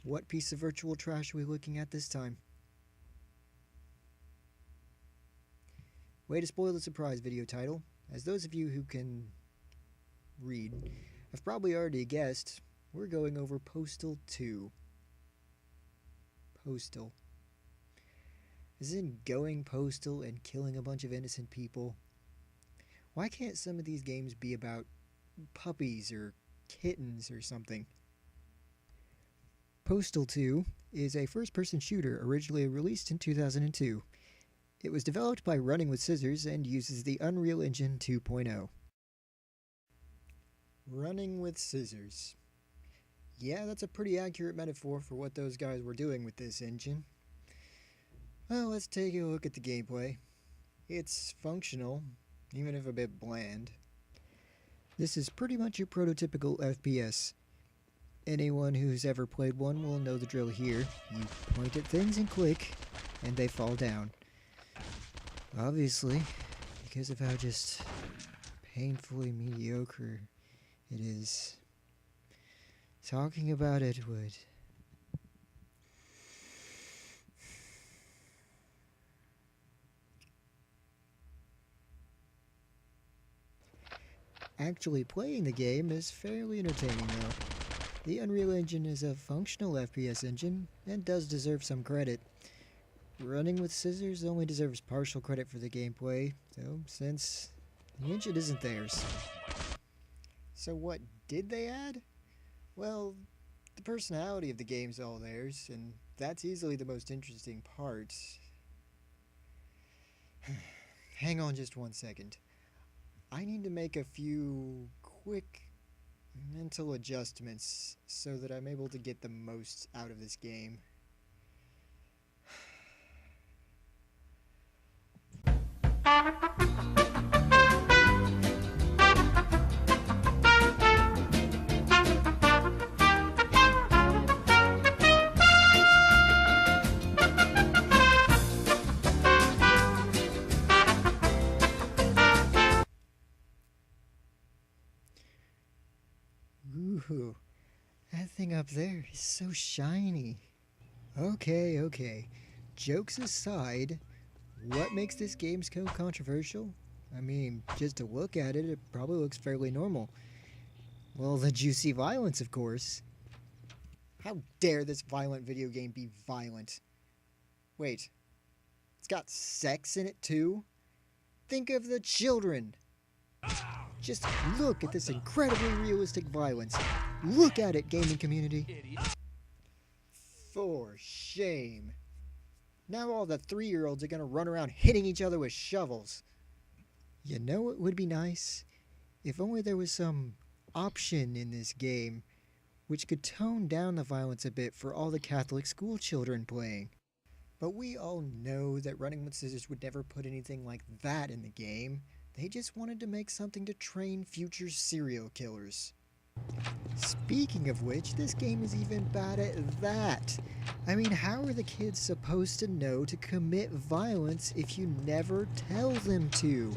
What piece of virtual trash are we looking at this time? Way to spoil the surprise video title. As those of you who can read have probably already guessed, we're going over Postal 2. Postal. As in going postal and killing a bunch of innocent people. Why can't some of these games be about puppies or kittens or something? Postal 2 is a first-person shooter originally released in 2002. It was developed by Running with Scissors and uses the Unreal Engine 2.0. Running with Scissors. Yeah, that's a pretty accurate metaphor for what those guys were doing with this engine. Well, let's take a look at the gameplay. It's functional, even if a bit bland. This is pretty much your prototypical FPS. Anyone who's ever played one will know the drill here. You point at things and click, and they fall down. Obviously, because of how just painfully mediocre it is. Talking about it would... Actually playing the game is fairly entertaining though. The Unreal Engine is a functional FPS engine and does deserve some credit. Running with Scissors only deserves partial credit for the gameplay, though, since the engine isn't theirs. So what did they add? Well, the personality of the game's all theirs, and that's easily the most interesting part. Hang on just one second. I need to make a few quick mental adjustments so that I'm able to get the most out of this game. Ooh, that thing up there is so shiny. Okay. Jokes aside, what makes this game so controversial? I mean, just to look at it, it probably looks fairly normal. Well, the juicy violence, of course. How dare this violent video game be violent? Wait, it's got sex in it too? Think of the children! Just look at this incredibly realistic violence. Look at it, gaming community. For shame. Now all the 3-year-olds are gonna run around hitting each other with shovels. You know what would be nice? If only there was some option in this game which could tone down the violence a bit for all the Catholic school children playing. But we all know that Running with Scissors would never put anything like that in the game. They just wanted to make something to train future serial killers. Speaking of which, this game is even bad at that. I mean, how are the kids supposed to know to commit violence if you never tell them to?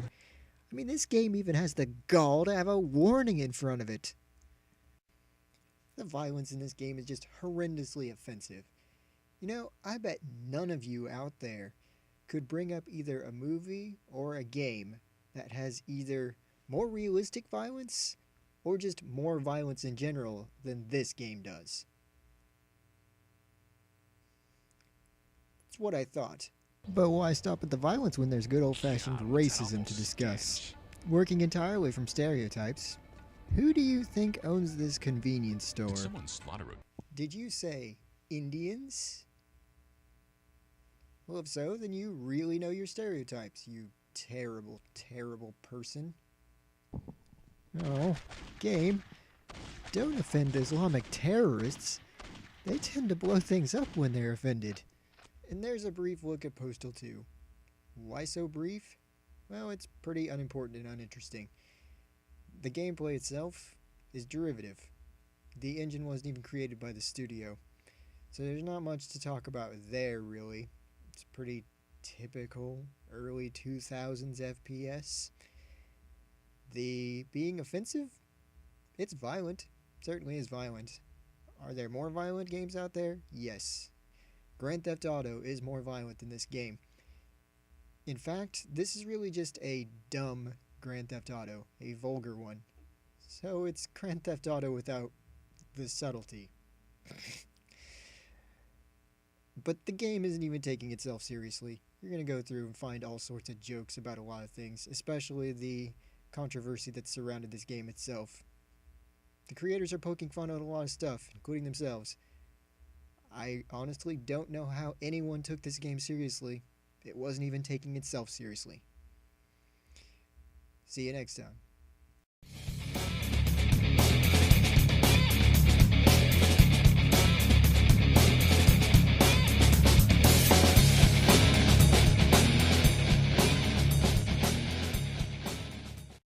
I mean, this game even has the gall to have a warning in front of it. The violence in this game is just horrendously offensive. You know, I bet none of you out there could bring up either a movie or a game that has either more realistic violence or just more violence in general than this game does. That's what I thought. But why stop at the violence when there's good old-fashioned racism to discuss? Working entirely from stereotypes, who do you think owns this convenience store? Did someone slaughter him? Did you say Indians? Well, if so, then you really know your stereotypes, you terrible, terrible person. Oh, game. Don't offend Islamic terrorists. They tend to blow things up when they're offended. And there's a brief look at Postal 2. Why so brief? Well, it's pretty unimportant and uninteresting. The gameplay itself is derivative. The engine wasn't even created by the studio. So there's not much to talk about there, really. It's pretty typical early 2000s FPS. The being offensive, it's violent. Certainly is violent. Are there more violent games out there? Yes. Grand Theft Auto is more violent than this game. In fact, this is really just a dumb Grand Theft Auto, a vulgar one. So it's Grand Theft Auto without the subtlety. But the game isn't even taking itself seriously. You're going to go through and find all sorts of jokes about a lot of things, especially the controversy that surrounded this game itself. The creators are poking fun at a lot of stuff, including themselves. I honestly don't know how anyone took this game seriously. It wasn't even taking itself seriously. See you next time.